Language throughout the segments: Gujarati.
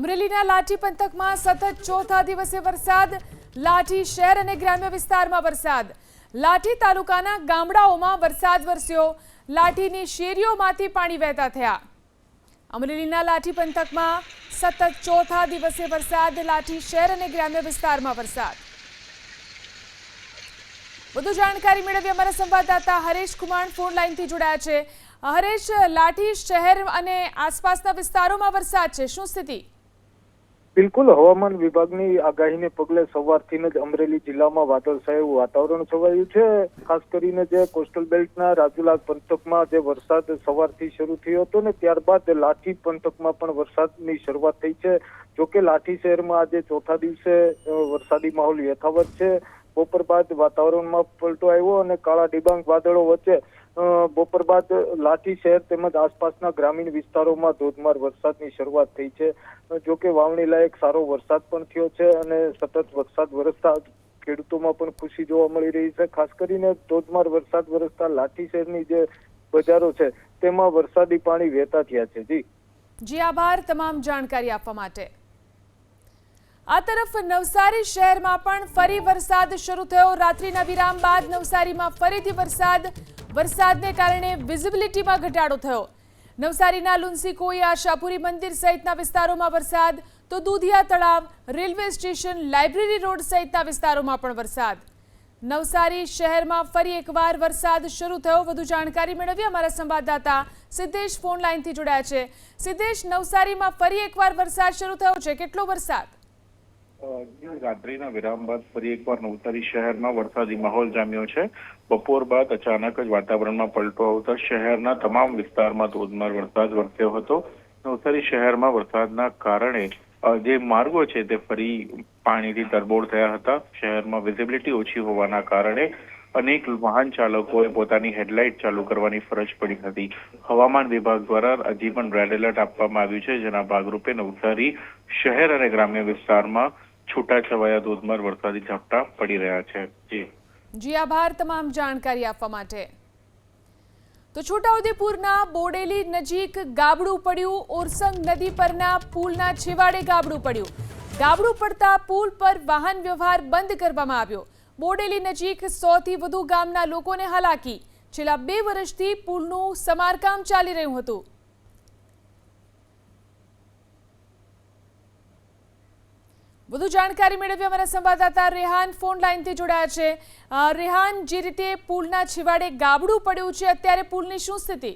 અમરેલીના લાઠી પંથકમાં સતત ચોથા દિવસે વરસાદ. લાઠી શહેર અને ગ્રામ્ય વિસ્તારમાં વરસાદ. લાઠી તાલુકાના ગામડાઓમાં વરસાદ વરસ્યો. લાઠીની શેરીઓમાંથી પાણી વહેતા થયા. અમરેલીના લાઠી પંથકમાં સતત ચોથા દિવસે વરસાદ. લાઠી શહેર અને ગ્રામ્ય વિસ્તારમાં વરસાદ. વધુ જાણકારી મેળવી અમારા સંવાદદાતા હરેશ કુમાર ફોન લાઈનથી જોડાયા છે. હરેશ, લાઠી શહેર અને આસપાસના વિસ્તારોમાં વરસાદ છે, શું સ્થિતિ? બિલકુલ, હવામાન વિભાગની આગાહીને પગલે સવારથી જ અમરેલી જિલ્લામાં વાદળછાયું વાતાવરણ છવાયું છે. ખાસ કરીને જે કોસ્ટલ બેલ્ટના રાજુલા પંથકમાં જે વરસાદ સવારથી શરૂ થયો હતો ને ત્યારબાદ લાઠી પંથકમાં પણ વરસાદની શરૂઆત થઈ છે. જોકે લાઠી શહેરમાં આજે ચોથા દિવસે વરસાદી માહોલ યથાવત છે. બપોર બાદ વાતાવરણમાં પલટો આવ્યો અને કાળા ડિબાંગ વાદળો વચ્ચે બપોર બાદ લાઠી શહેર તેમજ આસપાસના ગ્રામીણ વિસ્તારોમાં ધોધમાર વરસાદની શરૂઆત થઈ છે. જોકે વાવણી લાયક સારો વરસાદ પણ થયો છે અને સતત વરસાદ વરસતા ખેડૂતોમાં પણ ખુશી જોવા મળી રહી છે. ખાસ કરીને ધોધમાર વરસાદ વરસતા લાઠી શહેરની જે બજારો છે તેમાં વરસાદી પાણી વહેતા થયા છે. જી આભાર તમામ જાણકારી આપવા માટે. આ તરફ નવસારી શહેરમાં પણ ફરી વરસાદ શરૂ થયો. રાત્રિના વિરામ બાદ નવસારીમાં ફરીથી વરસાદને કારણે વિઝિબિલિટીમાં ઘટાડો થયો. નવસારીના લુન્સી કોઈ, આશાપુરી મંદિર સહિતના વિસ્તારોમાં વરસાદ, તો દૂધિયા તળાવ, રેલવે સ્ટેશન, લાઇબ્રેરી રોડ સહિતના વિસ્તારોમાં પણ વરસાદ. નવસારી શહેરમાં ફરી એકવાર વરસાદ શરૂ થયો. વધુ જાણકારી મેળવી અમારા સંવાદદાતા સિદ્ધેશ ફોન લાઈનથી જોડાયા છે. સિદ્ધેશ, નવસારીમાં ફરી એકવાર વરસાદ શરૂ થયો છે, કેટલો વરસાદ? રાત્રિના વિરામ બાદ ફરી એકવાર નવસારી શહેરમાં વરસાદી માહોલ જામ્યો છે. બપોર બાદ અચાનક જ વાતાવરણમાં પલટો આવતા શહેરના તમામ વિસ્તારમાં ધોધમાર વરસાદ વરસ્યો હતો. નવસારી શહેરમાં વરસાદના કારણે જે માર્ગો છે તે ફરી પાણીથી તરબોળ થયા હતા. શહેરમાં વિઝિબિલિટી ઓછી હોવાના કારણે અનેક વાહન ચાલકોએ પોતાની હેડલાઇટ ચાલુ કરવાની ફરજ પડી હતી. હવામાન વિભાગ દ્વારા હજી પણ રેડ એલર્ટ આપવામાં આવ્યું છે, જેના ભાગરૂપે નવસારી શહેર અને ગ્રામ્ય વિસ્તારમાં છૂટાછવાયા ધોધમાર વરસાદી ઝાપટા પડી રહ્યા છે. જી આભાર તમામ જાણકારી આપવા માટે. તો છોટાઉદેપુરના બોડેલી નજીક ગાબડું પડ્યું. ઓરસંગ નદી પરના પુલના છેવાડે ગાબડું પડ્યું. ગાબડું પડતા પુલ પર વાહન વ્યવહાર બંધ કરવામાં આવ્યો. બોડેલી નજીક 100થી વધુ ગામના લોકોને હાલાકી. છેલ્લા 2 વર્ષથી પુલનું સમારકામ ચાલી રહ્યું હતું. વધુ જાણકારી મેળવી અમારા સંવાદદાતા રેહાન ફોન લાઈનથી જોડાયા છે. રેહાન, જે રીતે પુલના છેવાડે ગાબડું પડ્યું છે, અત્યારે પુલની શું સ્થિતિ?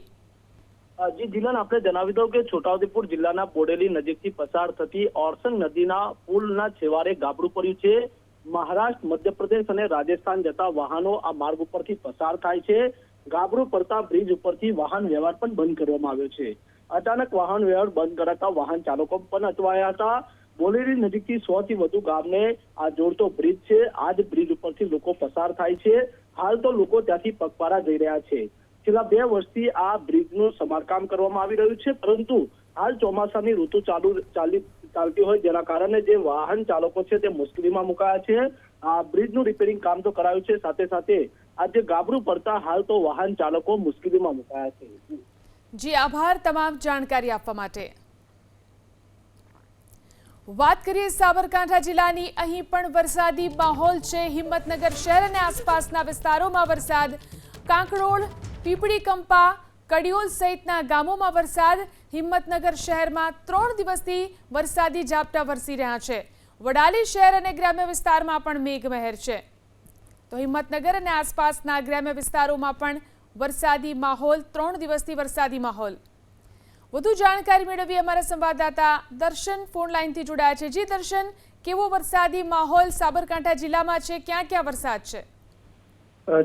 જી જીલન, આપણે જણાવી દઉં કે છોટાઉદેપુર જિલ્લાના બોડેલી નજીકથી પસાર થતી ઓરસંગ નદીના પુલના છેવાડે ગાબડું પડ્યું છે. મહારાષ્ટ્ર, મધ્યપ્રદેશ અને રાજસ્થાન જતા વાહનો આ માર્ગ ઉપરથી પસાર થાય છે. ગાબડું પડતા બ્રિજ ઉપરથી વાહન વ્યવહાર પણ બંધ કરવામાં આવ્યો છે. અચાનક વાહન વ્યવહાર બંધ કરાતા વાહન ચાલકો પણ અટવાયા હતા. બોડેલી નજીકથી 100થી વધુ ગામને આ જોડતો બ્રિજ છે. આ જ બ્રિજ ઉપરથી લોકો પસાર થાય છે. હાલ તો લોકો ત્યાંથી પગપાળા જઈ રહ્યા છે. છેલ્લા 2 વર્ષથી આ બ્રિજનું સમારકામ કરવામાં આવી રહ્યું છે, પરંતુ હાલ ચોમાસાની ઋતુ ચાલતી હોય જેના કારણે જે વાહન ચાલકો છે તે મુશ્કેલીમાં મુકાયા છે. આ બ્રિજનું રિપેરિંગ કામ તો કરાયું છે, સાથે સાથે આ જે ગાબડું પડતા હાલ તો વાહન ચાલકો મુશ્કેલીમાં મુકાયા છે. જી આભાર તમામ જાણકારી આપવા માટે. વાત કરીએ સાબરકાંઠા જિલ્લાની. અહીં પણ વરસાદી માહોલ છે. હિંમતનગર શહેર અને આસપાસના વિસ્તારોમાં વરસાદ. કાંકરોળ, પીપળી કંપા, કડિયોલ સહિતના ગામોમાં વરસાદ. હિંમતનગર શહેરમાં 3 દિવસથી વરસાદી ઝાપટા વરસી રહ્યા છે. વડાલી શહેર અને ગ્રામ્ય વિસ્તારમાં પણ મેઘમહેર છે. તો હિંમતનગર અને આસપાસના ગ્રામ્ય વિસ્તારોમાં પણ વરસાદી માહોલ, 3 દિવસથી વરસાદી માહોલ. વધુ જાણકારી મેળવી અમારા સંવાદદાતા દર્શન ફોન લાઈનથી જોડાયા છે. જી દર્શન, કેવો વરસાદી માહોલ સાબરકાંઠા જિલ્લામાં છે? ક્યાં ક્યાં વરસાદ છે?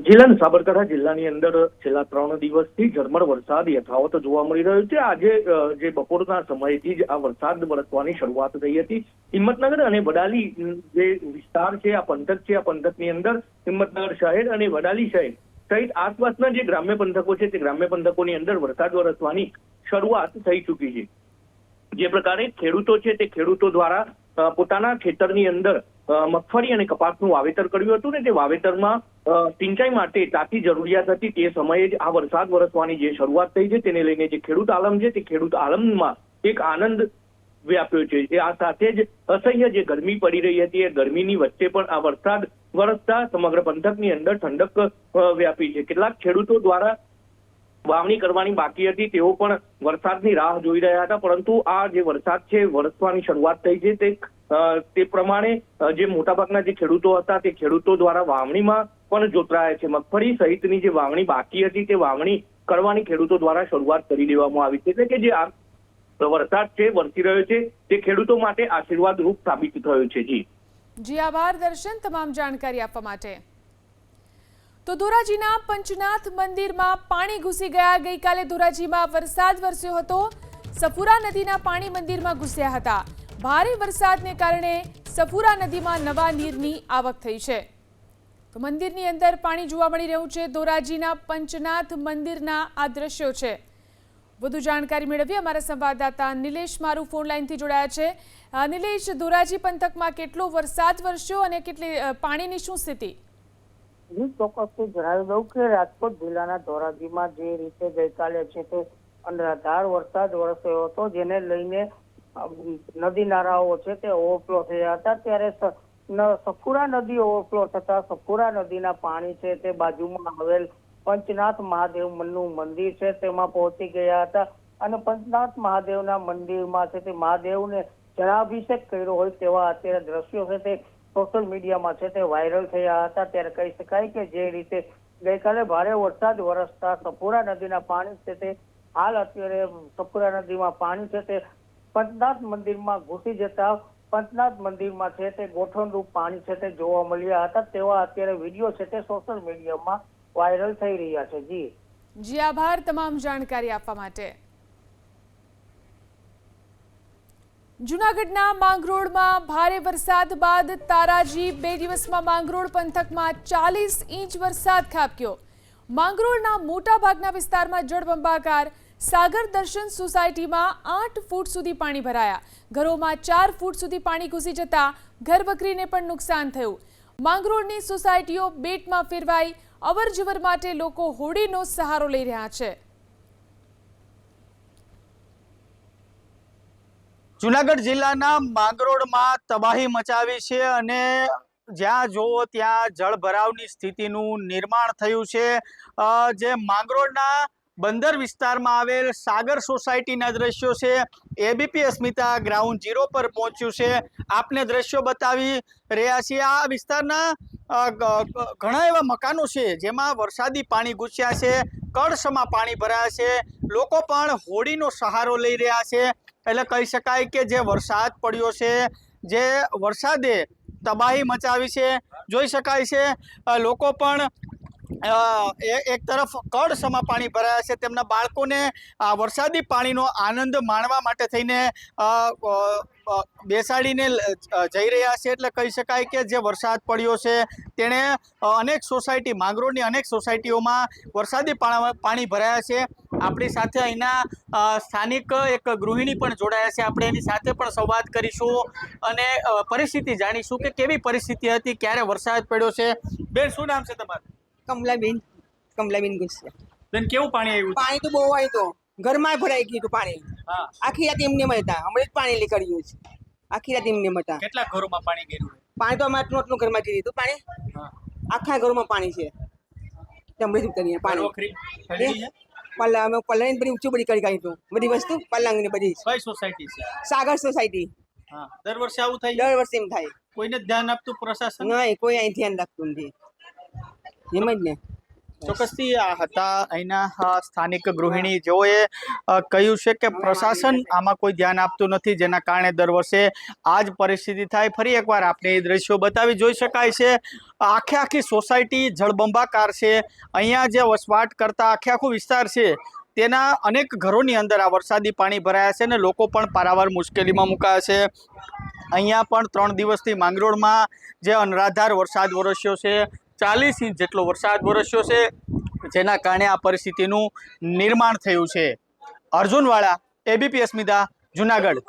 જીલન, સાબરકાંઠા જિલ્લાની અંદર છેલ્લા 3 દિવસથી ઝરમર વરસાદ યથાવત જોવા મળી રહ્યો છે. આજે જે બપોરના સમયથી જ આ વરસાદ વરસવાની શરૂઆત થઈ હતી. હિંમતનગર અને વડાલી જે વિસ્તાર છે, આ પંથક છે, આ પંથકની અંદર હિંમતનગર શહેર અને વડાલી શહેર સહિત આસપાસના જે ગ્રામ્ય પંથકો છે તે ગ્રામ્ય પંથકોની અંદર વરસાદ વરસવાની શરૂઆત થઈ ચૂકી છે. જે પ્રકારે ખેડૂતો છે તે ખેડૂતો દ્વારા પોતાના ખેતરની અંદર મગફળી અને કપાસનું વાવેતર કર્યું હતું ને તે વાવેતરમાં સિંચાઈ માટે તાતી જરૂરિયાત હતી. તે સમયે જ આ વરસાદ વરસવાની જે શરૂઆત થઈ છે તેને લઈને જે ખેડૂત આલમ છે તે ખેડૂત આલમમાં એક આનંદ વ્યાપ્યો છે. આ સાથે જ અસહ્ય જે ગરમી પડી રહી હતી એ ગરમીની વચ્ચે પણ આ વરસાદ વરસતા સમગ્ર પંથકની અંદર ઠંડક વ્યાપી છે. કેટલાક ખેડૂતો દ્વારા વાવણી કરવાની બાકી હતી તેઓ પણ વરસાદની રાહ જોઈ રહ્યા હતા, પરંતુ આ જે વરસાદ છે વરસવાની શરૂઆત થઈ છે તે પ્રમાણે જે મોટાભાગના જે ખેડૂતો હતા તે ખેડૂતો દ્વારા વાવણીમાં પણ જોતરાયા છે. મગફળી સહિતની જે વાવણી બાકી હતી તે વાવણી કરવાની ખેડૂતો દ્વારા શરૂઆત કરી દેવામાં આવી છે. એટલે કે જે આ વરસાદ છે વરસી રહ્યો છે તે ખેડૂતો માટે આશીર્વાદ રૂપ સાબિત થયો છે. જી આભાર દર્શન, તમામ જાણકારી આપવા માટે. તો ધોરાજીના પંચનાથ મંદિરમાં પાણી ઘૂસી ગયા. ગઈકાલે ધોરાજીમાં વરસાદ વરસ્યો હતો. સફુરા નદીના પાણી મંદિરમાં ઘૂસ્યા હતા. ભારે વરસાદને કારણે સફુરા નદીમાં નવા નીરની આવક થઈ છે. તો મંદિરની અંદર પાણી જોવા મળી રહ્યું છે. ધોરાજીના પંચનાથ મંદિરના આ દ્રશ્યો છે. વધુ જાણકારી મેળવી અમારા સંવાદદાતા નિલેશ મારું ફોન લાઈનથી જોડાયા છે. નિલેશ, ધોરાજી પંથકમાં કેટલો વરસાદ વરસ્યો અને કેટલી પાણીની શું સ્થિતિ? ચોક્કસથી જણાવી દઉં કે રાજકોટ જિલ્લાના ધોરાજીમાં જે રીતે ગઈકાલે છે તે અનરાધાર વરસાદ વરસ્યો હતો, જેને લઈને નદી નાળાઓ છે તે ઓવરફ્લો થયા હતા. ત્યારે સફુરા નદી ઓવરફ્લો થતા સફુરા નદીના પાણી છે તે બાજુમાં આવેલ પંચનાથ મહાદેવનું મંદિર છે તેમાં પહોંચી ગયા હતા અને પંચનાથ મહાદેવના મંદિરમાં છે તે મહાદેવને જળાભિષેક કર્યો હોય તેવા અત્યારે દ્રશ્યો છે તે સોશિયલ મીડિયામાં છે તે વાયરલ થયા હતા. ત્યારે કહી શકાય કે જે રીતે ગઈકાલે ભારે વરસાદ વરસતા સફુરા નદીના પાણી છે તે હાલ અત્યારે સફુરા નદીમાં પાણી છે તે પંચનાથ મંદિરમાં ઘૂસી જતા પંચનાથ મંદિરમાં છે તે ગોઠણરૂપ પાણી છે તે જોવા મળ્યા હતા. તેવા અત્યારે વિડીયો છે તે સોશિયલ મીડિયામાં વાયરલ થઈ રહ્યા છે. જી આભાર તમામ જાણકારી આપવા માટે. જૂનાગઢના માંગરોળમાં ભારે વરસાદ બાદ તારાજી 2 દિવસમાં માંગરોળ પંથકમાં 40 ઇંચ વરસાદ ખાબક્યો. માંગરોળના મોટા ભાગના વિસ્તારમાં જળબંબાકાર. સાગર દર્શન સોસાયટીમાં 8 ફૂટ સુધી પાણી ભરાયા. ઘરોમાં 4 ફૂટ સુધી પાણી ઘૂસી જતા ઘરવકરીને પણ નુકસાન થયું. માંગરોળની સોસાયટીઓ બેટમાં ફેરવાઈ. અવરજવર માટે લોકો હોડીનો સહારો લઈ રહ્યા છે. જૂનાગઢ જિલ્લાના માંગરોળમાં તબાહી મચાવી છે અને જ્યાં જોવો ત્યાં જળભરાવની સ્થિતિનું નિર્માણ થયું છે. જે માંગરોળના બંદર વિસ્તારમાં આવેલ સાગર સોસાયટીના દ્રશ્યો છે. એબીપી અસ્મિતા ગ્રાઉન્ડ 0 પર પહોંચ્યું છે. આપને દ્રશ્યો બતાવી રહ્યા છીએ. આ વિસ્તારના ઘણા એવા મકાનો છે જેમાં વરસાદી પાણી ઘૂસ્યા છે, કળશમાં પાણી ભરાયા છે. લોકો પણ હોડીનો સહારો લઈ રહ્યા છે. એટલે કહી શકાય કે જે વરસાદ પડ્યો છે, જે વરસાદે તબાહી મચાવી છે. જોઈ શકાય છે લોકો પણ એક તરફ કળશમાં પાણી ભરાયા છે. તેમના બાળકોને વરસાદી પાણીનો આનંદ માણવા માટે થઈને બેસાડીને જઈ રહ્યા છે. એટલે કહી શકાય કે જે વરસાદ પડ્યો છે તેણે અનેક સોસાયટી માંગરોળની અનેક સોસાયટીઓમાં વરસાદી પાણી ભરાયા છે. આપણી સાથે અહીંના સ્થાનિક એક ગૃહિણી પણ જોડાયા છે. આપણે એની સાથે પણ સંવાદ કરીશું અને પરિસ્થિતિ જાણીશું કે કેવી પરિસ્થિતિ હતી, ક્યારે વરસાદ પડ્યો છે. બેન, શું નામ છે તમારું? કમલાબેન ગુસ્સા. બેન, કેવું પાણી આવ્યું? પાણી તો બહુ આવ્યું તો ઘરમાં ભરાઈ ગયું હતું પાણી. હા, આખી રાત એમને હતા. હમણાં જ પાણી નીકળ્યું છે. આખી રાત એમને હતા. કેટલા ઘરોમાં પાણી ગયું? પાણી તો અમારે આટલું ઘરમાં ગયું હતું પાણી. આખા ઘરોમાં પાણી છે. હમણાં જ કરીએ પાણી. પલ્લા અમે પલ્લાની બધી ઊંચું બધી કરી કાઢી હતું. બધી વસ્તુ પલ્લાંગની બધી. કઈ સોસાયટી છે? સાગર સોસાયટી. હા, દર વર્ષે આવું થાય? દર વર્ષે એમ થાય. કોઈને ધ્યાન આપતું પ્રશાસન? નહીં, કોઈ અહીં ધ્યાન રાખતું નથી. એમ જ ને. ચોક્કસથી આ હતા અહીંના સ્થાનિક ગૃહિણી, જેઓએ કહ્યું છે કે પ્રશાસન આમાં કોઈ ધ્યાન આપતું નથી, જેના કારણે દર વર્ષે આ જ પરિસ્થિતિ થાય. ફરી એકવાર આપણે એ દ્રશ્યો બતાવી. જોઈ શકાય છે આખી સોસાયટી જળબંબાકાર છે. અહીંયા જે વસવાટ કરતા આખો વિસ્તાર છે તેના અનેક ઘરોની અંદર આ વરસાદી પાણી ભરાયા છે અને લોકો પણ પારાવાર મુશ્કેલીમાં મુકાયા છે. અહીંયા પણ 3 દિવસથી માંગરોળમાં જે અનરાધાર વરસાદ વરસ્યો છે, 40 ઇંચ જેટલો વરસાદ વરસ્યો છે, જેના કારણે આ પરિસ્થિતિનું નિર્માણ થયું છે. અર્જુનવાળા, એબીપી અસ્મિતા, જૂનાગઢ.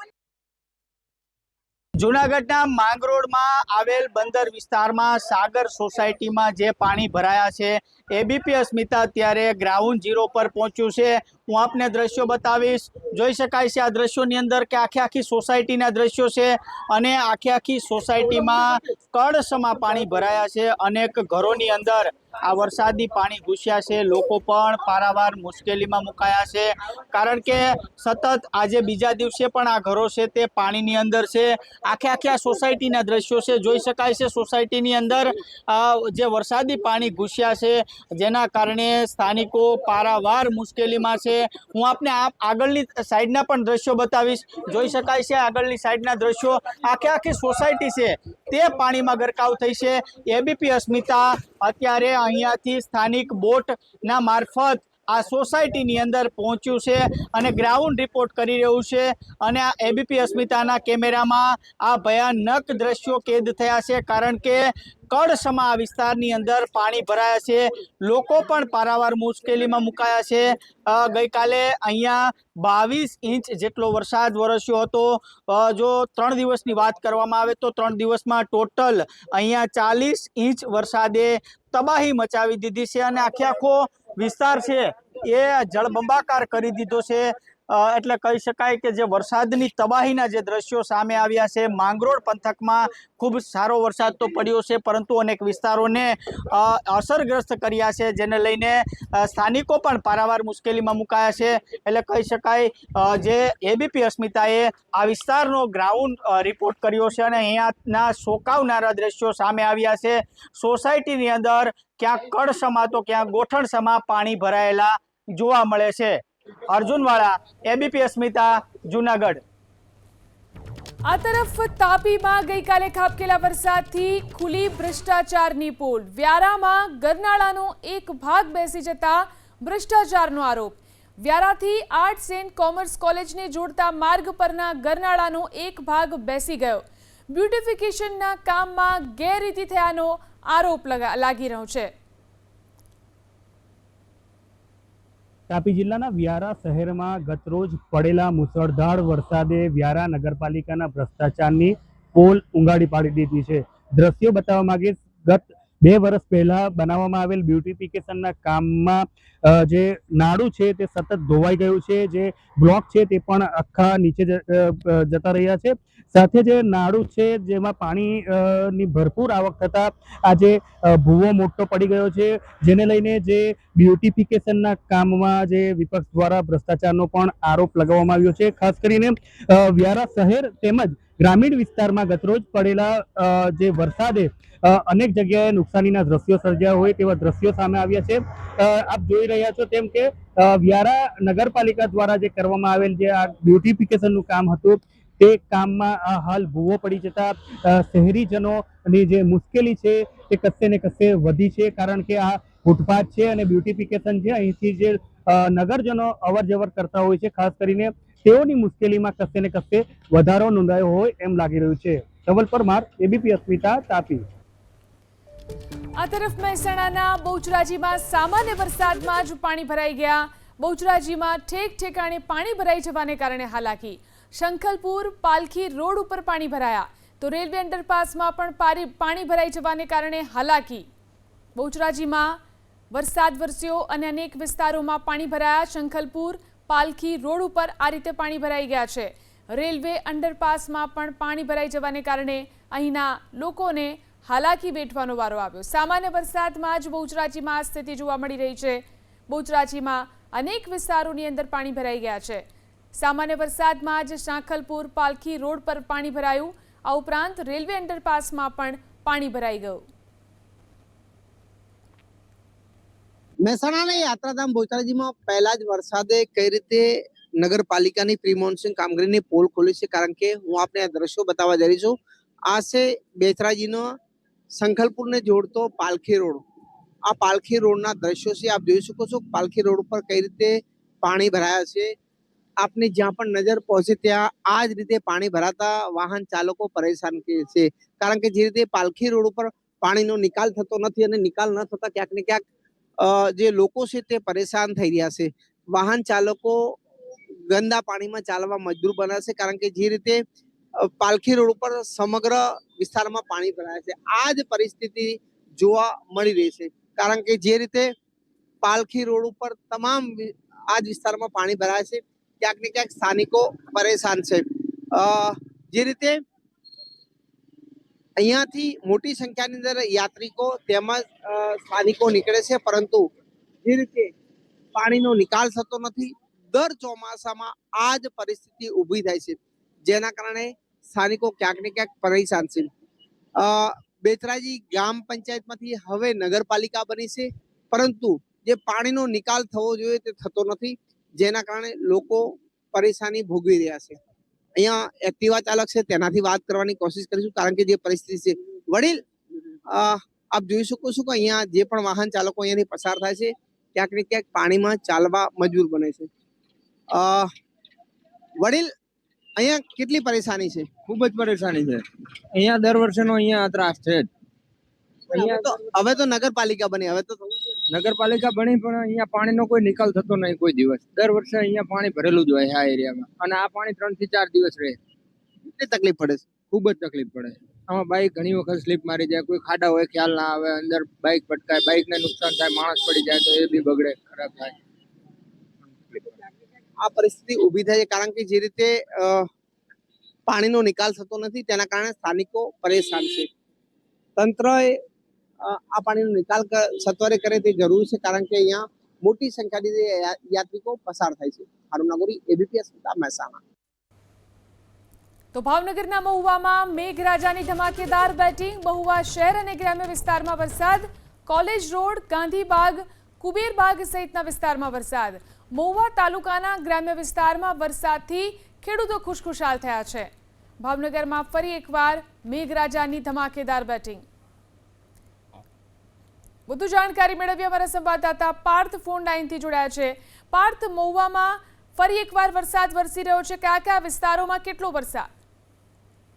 જૂનાગઢના માંગરોળમાં આવેલ બંદર વિસ્તારમાં સાગર સોસાયટીમાં જે પાણી ભરાયા છે, એબીપી અસ્મિતા અત્યારે ગ્રાઉન્ડ 0 પર પહોંચ્યું છે. હું આપને દ્રશ્યો બતાવીશ। જોઈ શકાય છે આ દ્રશ્યોની અંદર કે આખી સોસાયટીના દ્રશ્યો છે અને આખી સોસાયટીમાં કળશમાં પાણી ભરાયા છે। અનેક ઘરોની અંદર આ વરસાદી પાણી ઘૂસ્યા છે। લોકો પણ પારાવાર મુશ્કેલીમાં મુકાયા છે, કારણ કે સતત આજે બીજા દિવસે પણ આ ઘરો છે તે પાણીની અંદર છે। આખે આ સોસાયટીના દ્રશ્યો છે। જોઈ શકાય છે સોસાયટીની અંદર જે વરસાદી પાણી ઘૂસ્યા છે, જેના કારણે સ્થાનિકો પારાવાર મુશ્કેલીમાં છે। હું આપને આગળની સાઈડના પણ દ્રશ્યો બતાવીશ। જોઈ શકાય છે આગળની સાઈડના દ્રશ્યો, આખી સોસાયટી છે તે પાણીમાં ગરકાવ થઈ છે। એબીપી અસ્મિતા અત્યારે અહીંયાથી સ્થાનિક બોટના મારફત આ સોસાયટીની અંદર પહોંચ્યું છે અને ગ્રાઉન્ડ રિપોર્ટ કરી રહ્યું છે અને આ એબીપી અસ્મિતાના કેમેરામાં આ ભયાનક દ્રશ્યો કેદ થયા છે, કારણ કે કળશમાં આ વિસ્તારની અંદર પાણી ભરાયા છે। લોકો પણ પારાવાર મુશ્કેલીમાં મુકાયા છે। ગઈકાલે અહીંયા 22 ઇંચ જેટલો વરસાદ વરસ્યો હતો। જો 3 દિવસની વાત કરવામાં આવે તો 3 દિવસમાં ટોટલ અહીંયા 40 ઇંચ વરસાદે તબાહી મચાવી દીધી છે અને આખો વિસ્તાર છે એ જળબંબાકાર કરી દીધો છે। એટલે કહી શકાય કે જે વરસાદની તબાહીના જે દ્રશ્યો સામે આવ્યા છે। માંગરોળ પંથકમાં ખૂબ સારો વરસાદ તો પડ્યો છે, પરંતુ અનેક વિસ્તારોને અસરગ્રસ્ત કર્યા છે, જેને લઈને સ્થાનિકો પણ પારાવાર મુશ્કેલીમાં મુકાયા છે। એટલે કહી શકાય જે એબીપી અસ્મિતાએ આ વિસ્તારનો ગ્રાઉન્ડ રિપોર્ટ કર્યો છે અને અહીંયાના ચોંકાવનારા દ્રશ્યો સામે આવ્યા છે। સોસાયટીની અંદર ક્યાંક કળશમાં તો ક્યાંક ગોઠણસમાં પાણી ભરાયેલા જોવા મળે છે। અર્જુનવાળા, એબીપી અસ્મિતા, જૂનાગઢ। આ તરફ તાપીમાં ગઈકાલે ખાબકેલા વરસાદથી ખુલી ભ્રષ્ટાચારની પોલ। વ્યારામાં ગરનાળાનો એક ભાગ બેસી જતા ભ્રષ્ટાચારનો આરોપ। વ્યારાથી આર્ટ્સ એન્ડ કોમર્સ કોલેજને જોડતા માર્ગ પરના ગરનાળાનો એક ભાગ બેસી ગયો। બ્યુટિફિકેશનના કામમાં ગેરરીતિ થયાનો આરોપ લાગી રહ્યો છે। તાપી જિલ્લાના વ્યારા શહેરમાં ગતરોજ પડેલા મુસળધાર વરસાદે વ્યારા નગરપાલિકાના ભ્રષ્ટાચારની પોલ ઉંગાડી પાડી દીધી છે। દ્રશ્યો બતાવવા માંગે, ગત 2 વર્ષ પહેલા બનાવવામાં આવેલ બ્યુટિફિકેશનના કામમાં જે નાડું છે તે સતત ધોવાઈ ગયું છે, જે બ્લોક છે તે પણ આખા નીચે જતા રહ્યા છે। સાથે જે નાડું છે જેમાં પાણીની ભરપૂર આવક થતા આજે ભૂવો મોટો પડી ગયો છે, જેને લઈને જે બ્યુટિફિકેશનના કામમાં જે વિપક્ષ દ્વારા ભ્રષ્ટાચારનો પણ આરોપ લગાવવામાં આવ્યો છે। ખાસ કરીને વ્યારા શહેર તેમજ ગ્રામીણ વિસ્તારમાં ગતરોજ પડેલા જે વરસાદે અનેક જગ્યાએ નુકસાનીના દ્રશ્યો સર્જ્યા હોય તેવા દ્રશ્યો સામે આવ્યા છે। આપ જોઈ રહ્યા છો તેમ કે વ્યારા નગરપાલિકા દ્વારા જે કરવામાં આવેલ જે આ બ્યુટિફિકેશનનું કામ હતું તે કામમાં હાલ ભૂવો પડી જતા શહેરીજનોની જે મુશ્કેલી છે તે કશે ને કશે વધી છે, કારણ કે આ ફૂટપાથ છે અને બ્યુટિફિકેશન છે, અહીંથી જે નગરજનો અવર જવર કરતા હોય છે, ખાસ કરીને તેઓની મુશ્કેલીમાં કશે ને કશે વધારો નોંધાયો હોય એમ લાગી રહ્યું છે। ધવલ પરમાર, એબીપી અસ્મિતા, તાપી। આ તરફ મહેસાણાના બહુચરાજીમાં સામાન્ય વરસાદમાં જ પાણી ભરાઈ ગયા। બહુચરાજીમાં ઠેક ઠેકાણે પાણી ભરાઈ જવાને કારણે હાલાકી। શંખલપુર પાલખી રોડ ઉપર પાણી ભરાયા તો રેલવે અંડરપાસમાં પણ પાણી ભરાઈ જવાને કારણે હાલાકી। બહુચરાજીમાં વરસાદ વરસ્યો અને અનેક વિસ્તારોમાં પાણી ભરાયા। શંખલપુર પાલખી રોડ ઉપર આ રીતે પાણી ભરાઈ ગયા છે। રેલવે અંડરપાસમાં પણ પાણી ભરાઈ જવાને કારણે અહીંના લોકોને હાલાકી વેઠવાનો વારો આવ્યો। સામાન્ય વરસાદમાં જ બહુચરાજીમાં આ સ્થિતિ જોવા મળી રહી છે। બહુચરાજીમાં અનેક વિસ્તારોની અંદર પાણી ભરાઈ ગયા છે। સામાન્ય વરસાદમાં જ શાંખલપુર પાલખી રોડ પર પાણી ભરાયું। આ ઉપરાંત રેલવે અંડરપાસમાં પણ પાણી ભરાઈ ગયું। મહેસાણાના યાત્રાધામ બહુચરાજીમાં પહેલા જ વરસાદે કઈ રીતે નગરપાલિકાની પ્રી મોન્સૂન કામગીરીની પોલ ખોલી છે, કારણ કે હું આપને આ દ્રશ્યો બતાવવા જઈ રહી છું। આ છે બેચરાજીનો શંખલપુરને જોડતો પાલખી રોડ। આ પાલખી રોડના દ્રશ્યો છે, આપ જોઈ શકો છો પાલખી રોડ ઉપર કઈ રીતે પાણી ભરાયા છે। આપની જ્યાં પણ નજર પહોંચે ત્યાં આ જ રીતે પાણી ભરાતા વાહન ચાલકો પરેશાન છે, કારણ કે જે રીતે પાલખી રોડ ઉપર પાણીનો નિકાલ થતો નથી અને નિકાલ ન થતા ક્યાંક ને ક્યાંક જે લોકો છે તે પરેશાન થઈ રહ્યા છે। વાહન ચાલકો ગંદા પાણીમાં ચાલવા મજબૂર બન્યા છે, કારણ કે જે રીતે પાલખી રોડ ઉપર સમગ્ર વિસ્તારમાં પાણી ભરાય છે। આ જ પરિસ્થિતિ જોવા મળી રહી છે, કારણ કે જે રીતે પાલખી રોડ ઉપર તમામ આ જ વિસ્તારમાં પાણી ભરાય છે, ક્યાંક ને ક્યાંક સ્થાનિકો પરેશાન છે. જે રીતે અહીંયાથી મોટી સંખ્યાની અંદર યાત્રિકો તેમજ સ્થાનિકો નીકળે છે, પરંતુ જે રીતે પાણીનો નિકાલ થતો નથી, દર ચોમાસામાં આ જ પરિસ્થિતિ ઊભી થાય છે, જેના કારણે સ્થાનિકો ક્યાંક ને ક્યાંક પરેશાન છે. બેચરાજી ગ્રામ પંચાયતમાંથી હવે નગરપાલિકા બની છે, પરંતુ જે પાણીનો નિકાલ થવો જોઈએ તે થતો નથી, જેના કારણે લોકો પરેશાની ભોગવી રહ્યા છે. અહીંયા એક્ટિવા ચાલક છે, તેનાથી વાત કરવાની કોશિશ કરીશું, કારણ કે જે પરિસ્થિતિ છે. વડીલ, આપ જોઈ શકો છો કે અહીંયા જે પણ વાહન ચાલકો અહીંયાથી પસાર થાય છે, ક્યાંક ને ક્યાંક પાણીમાં ચાલવા મજબૂર બને છે. વડીલ, અહીંયા કેટલી પરેશાની છે? ખૂબ જ પરેશાની છે. અહીંયા દર વર્ષેનો અહીંયા ત્રાસ છે જ. હવે તો નગરપાલિકા બની, હવે તો નગરપાલિકા બની, પણ અહીંયા પાણીનો કોઈ નિકાલ થતો નહીં કોઈ દિવસ. દર વર્ષે અહીંયા પાણી ભરેલું જ હોય આ એરિયામાં, અને આ પાણી 3 થી 4 દિવસ રહે. કેટલી તકલીફ પડે છે? ખૂબ જ તકલીફ પડે. આમાં બાઇક ઘણી વખત સ્લીપ મારી જાય, કોઈ ખાડા હોય ખ્યાલ ના આવે, અંદર બાઇક પટકાય, બાઇકને નુકસાન થાય, માણસ પડી જાય તો એ બી બગડે, ખરાબ થાય. આ પરિસ્થિતિ ઊભી થાય છે કારણ કે જે રીતે પાણીનો નિકાલ થતો નથી, તેના કારણે સ્થાનિકો પરેશાન છે. તંત્રએ આ પાણીનો નિકાલ સત્વરે કરે તે જરૂરી છે, કારણ કે અહીંયા મોટી સંખ્યાની યાત્રિકો પસાર થાય છે. હારૂન નાગોરી, એબીપી અસ્મિતા, મહેસાણા. તો ભાવનગરના મહુવામાં મેઘરાજાની ધમાકેદાર બેટિંગ. મહુવા શહેર અને ગ્રામ્ય વિસ્તારમાં વરસાદ. કોલેજ રોડ, ગાંધીબાગ, કુબેરબાગ સહિતના વિસ્તારમાં વરસાદ. મહુવા તાલુકાના ગ્રામ્ય વિસ્તારમાં વરસાદથી ખેડૂતો ખુશખુશાલ થયા છે. ભાવનગરમાં ફરી એકવાર મેઘરાજાની ધમાકેદાર બેટિંગ. વધુ જાણકારી મેળવી અમારા સંવાદદાતા પાર્થ ફોન લાઈનથી જોડાયા છે. પાર્થ, મહુવામાં ફરી એકવાર વરસાદ વરસી રહ્યો છે. કયા કયા વિસ્તારોમાં કેટલો વરસાદ?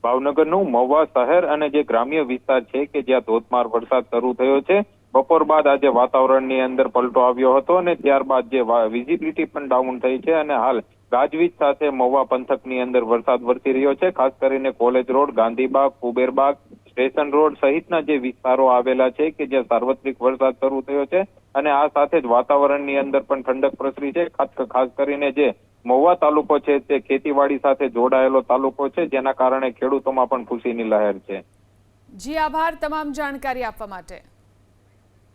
ભાવનગરનું મહુવા શહેર અને જે ગ્રામ્ય વિસ્તાર છે કે જ્યાં ધોધમાર વરસાદ શરૂ થયો છે. બપોર બાદ આજે વાતાવરણની અંદર પલટો આવ્યો હતો અને ત્યારબાદ જે વિઝિબિલિટી પણ ડાઉન થઈ છે અને હાલ ગાજવીજ સાથે મહુવા પંથકની અંદર વરસાદ વરસી રહ્યો છે. ખાસ કરીને college road, Gandhibagh, Kuberbagh, station road સહિતના જે વિસ્તારો આવેલા છે કે જ્યાં સાર્વત્રિક વરસાદ શરૂ થયો છે અને આ સાથે જ વાતાવરણની અંદર પણ ઠંડક પ્રસરી છે. ખાસ કરીને જે મહુવા તાલુકો છે તે ખેતીવાડી સાથે જોડાયેલો તાલુકો છે, જેના કારણે ખેડૂતોમાં પણ ખુશીની લહેર છે. જી આભાર તમામ જાણકારી આપવા માટે.